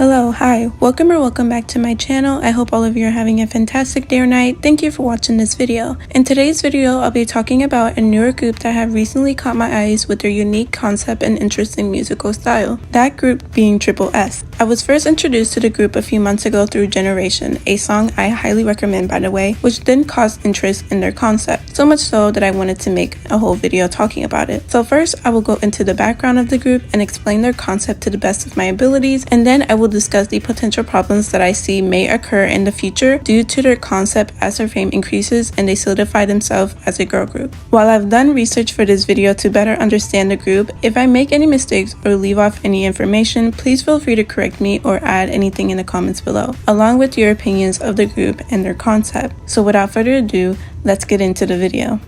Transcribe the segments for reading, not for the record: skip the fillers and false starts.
Hello, hi, welcome back to my channel. I hope all of you are having a fantastic day or night. Thank you for watching this video. In today's video, I'll be talking about a newer group that have recently caught my eyes with their unique concept and interesting musical style. That group being tripleS. I was first introduced to the group a few months ago through Generation, a song I highly recommend by the way, which then caused interest in their concept, so much so that I wanted to make a whole video talking about it. So first, I will go into the background of the group and explain their concept to the best of my abilities, and then I will discuss the potential problems that I see may occur in the future due to their concept as their fame increases and they solidify themselves as a girl group. While I've done research for this video to better understand the group, if I make any mistakes or leave off any information, please feel free to correct me or add anything in the comments below, along with your opinions of the group and their concept. So without further ado, let's get into the video.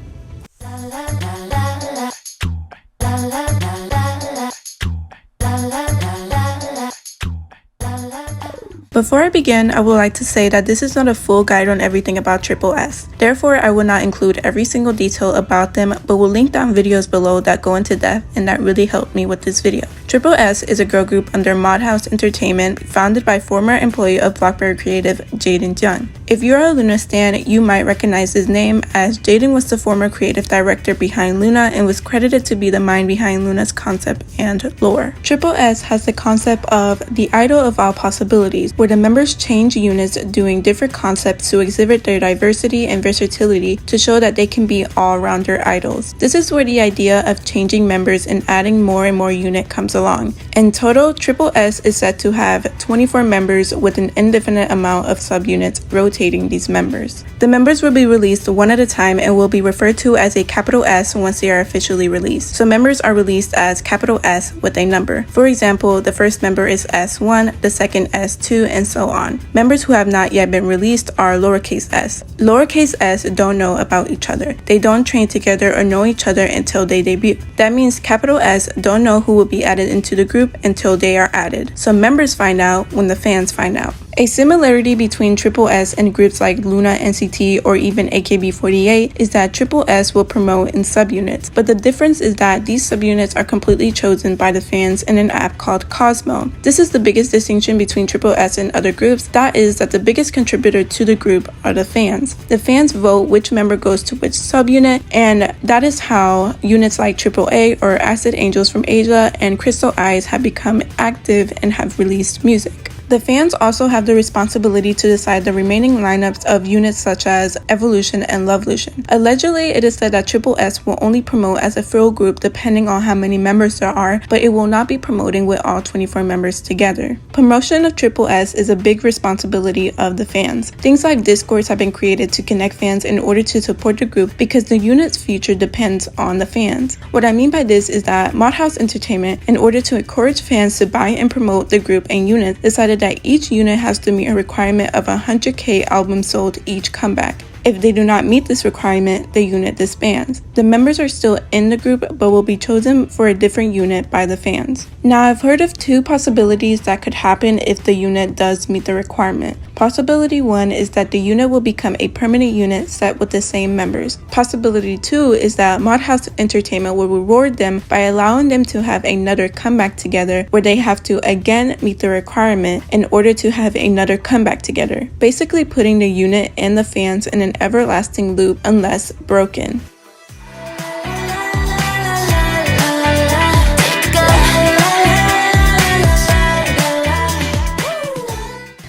Before I begin, I would like to say that this is not a full guide on everything about tripleS. Therefore, I will not include every single detail about them, but will link down videos below that go into depth and that really helped me with this video. tripleS is a girl group under Madhouse Entertainment, founded by former employee of Blockberry Creative, Jaden Young. If you're a Luna stan, you might recognize his name, as Jaden was the former creative director behind Luna and was credited to be the mind behind Luna's concept and lore. tripleS has the concept of the idol of all possibilities, where the members change units doing different concepts to exhibit their diversity and versatility to show that they can be all-rounder idols. This is where the idea of changing members and adding more and more unit comes along. In total, tripleS is said to have 24 members with an indefinite amount of subunits rotating these members. The members will be released one at a time and will be referred to as a capital S once they are officially released. So members are released as capital S with a number. For example, the first member is S1, the second S2, and so on. Members who have not yet been released are lowercase s. Lowercase s don't know about each other. They don't train together or know each other until they debut. That means capital S don't know who will be added into the group until they are added. So members find out when the fans find out. A similarity between tripleS and groups like Luna, NCT, or even AKB48 is that tripleS will promote in subunits, but the difference is that these subunits are completely chosen by the fans in an app called Cosmo. This is the biggest distinction between tripleS and other groups, that is that the biggest contributor to the group are the fans. The fans vote which member goes to which subunit, and that is how units like AAA or Acid Angels from Asia and Crystal Eyes have become active and have released music. The fans also have the responsibility to decide the remaining lineups of units such as Evolution and Lovelution. Allegedly, it is said that tripleS will only promote as a full group depending on how many members there are, but it will not be promoting with all 24 members together. Promotion of tripleS is a big responsibility of the fans. Things like Discords have been created to connect fans in order to support the group because the unit's future depends on the fans. What I mean by this is that Madhouse Entertainment, in order to encourage fans to buy and promote the group and unit, decided that each unit has to meet a requirement of 100k albums sold each comeback. If they do not meet this requirement, the unit disbands. The members are still in the group but will be chosen for a different unit by the fans. Now, I've heard of two possibilities that could happen if the unit does meet the requirement. Possibility 1 is that the unit will become a permanent unit set with the same members. Possibility 2 is that Madhouse Entertainment will reward them by allowing them to have another comeback together where they have to again meet the requirement in order to have another comeback together, basically putting the unit and the fans in an everlasting loop unless broken.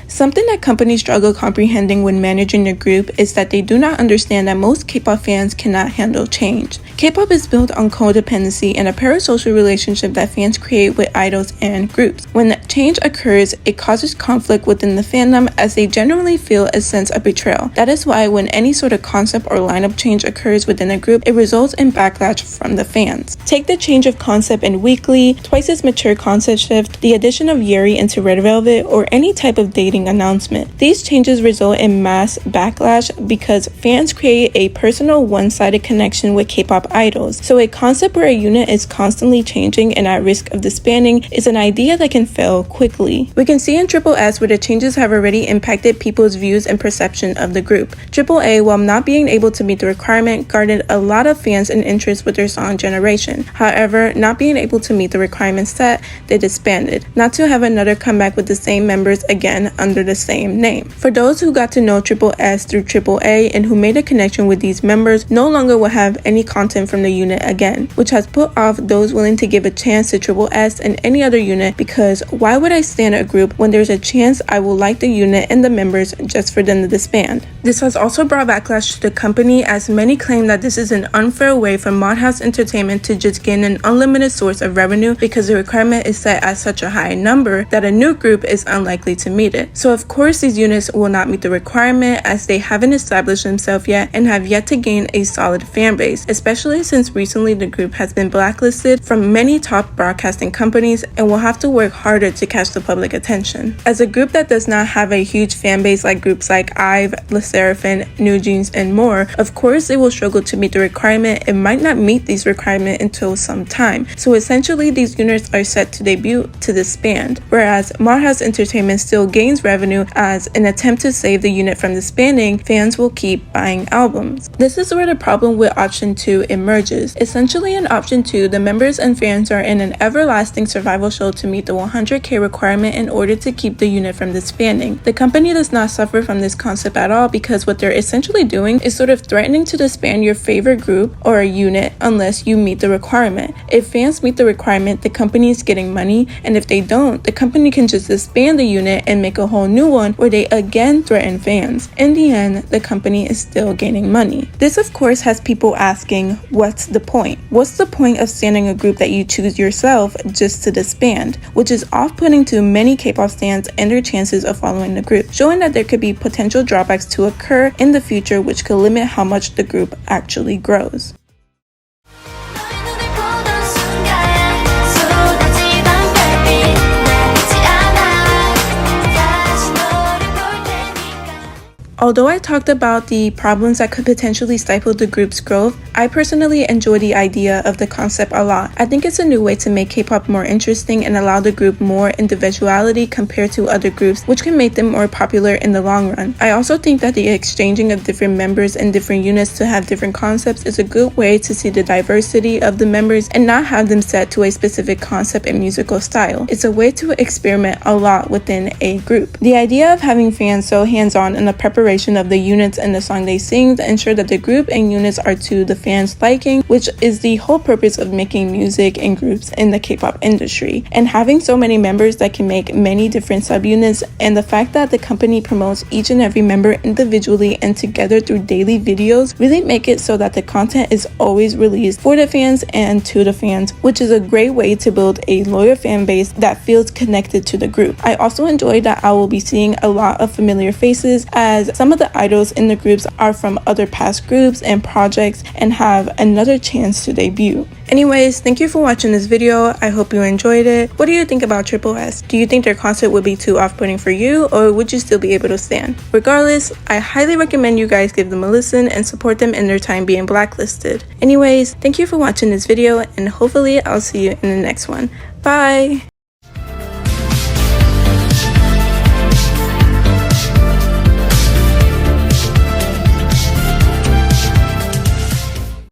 Something that companies struggle comprehending when managing their group is that they do not understand that most K-pop fans cannot handle change. K-pop is built on codependency and a parasocial relationship that fans create with idols and groups. When change occurs, it causes conflict within the fandom as they generally feel a sense of betrayal. That is why when any sort of concept or lineup change occurs within a group, it results in backlash from the fans. Take the change of concept in Weekly, Twice's mature concept shift, the addition of Yuri into Red Velvet, or any type of dating announcement. These changes result in mass backlash because fans create a personal one-sided connection with K-pop idols. So a concept where a unit is constantly changing and at risk of disbanding is an idea that can fail quickly. We can see in tripleS where the changes have already impacted people's views and perception of the group. AAA, while not being able to meet the requirement, garnered a lot of fans and interest with their song Generation. However, not being able to meet the requirements set, they disbanded, not to have another comeback with the same members again under the same name. For those who got to know tripleS through AAA and who made a connection with these members, no longer will have any content from the unit again, which has put off those willing to give a chance to tripleS and any other unit, because why would I stand a group when there's a chance I will like the unit and the members just for them to disband? This has also brought backlash to the company, as many claim that this is an unfair way for Madhouse Entertainment to just gain an unlimited source of revenue because the requirement is set at such a high number that a new group is unlikely to meet it. So of course these units will not meet the requirement, as they haven't established themselves yet and have yet to gain a solid fan base, especially since recently the group has been blacklisted from many top broadcasting companies and will have to work harder to catch the public attention. As a group that does not have a huge fan base like groups like IVE, LE SSERAFIM, New Jeans, and more, of course they will struggle to meet the requirement and might not meet these requirements until some time. So essentially these units are set to debut to disband, whereas Madhouse Entertainment still gains revenue as an attempt to save the unit from disbanding. Fans will keep buying albums. This is where the problem with option 2 emerges. Essentially in option 2, the members and fans are in an everlasting survival show to meet the 100K requirement in order to keep the unit from disbanding. The company does not suffer from this concept at all, because what they're essentially doing is sort of threatening to disband your favorite group or a unit unless you meet the requirement. If fans meet the requirement, the company is getting money, and if they don't, the company can just disband the unit and make a whole new one where they again threaten fans. In the end, the company is still gaining money. This of course has people asking, what's the point? What's the point of standing a group that you choose yourself just to disband? Which is off-putting to many K-pop stans and their chances of following the group, showing that there could be potential drawbacks to occur in the future which could limit how much the group actually grows. Although I talked about the problems that could potentially stifle the group's growth, I personally enjoy the idea of the concept a lot. I think it's a new way to make K-pop more interesting and allow the group more individuality compared to other groups, which can make them more popular in the long run. I also think that the exchanging of different members and different units to have different concepts is a good way to see the diversity of the members and not have them set to a specific concept and musical style. It's a way to experiment a lot within a group. The idea of having fans so hands-on in the preparation of the units and the song they sing to ensure that the group and units are to the fans' liking, which is the whole purpose of making music and groups in the K-pop industry. And having so many members that can make many different subunits, and the fact that the company promotes each and every member individually and together through daily videos really make it so that the content is always released for the fans and to the fans, which is a great way to build a loyal fan base that feels connected to the group. I also enjoy that I will be seeing a lot of familiar faces, as some of the idols in the groups are from other past groups and projects and have another chance to debut. Anyways, thank you for watching this video. I hope you enjoyed it. What do you think about tripleS? Do you think their concept would be too off-putting for you, or would you still be able to stand? Regardless, I highly recommend you guys give them a listen and support them in their time being blacklisted. Anyways, thank you for watching this video, and hopefully I'll see you in the next one. Bye!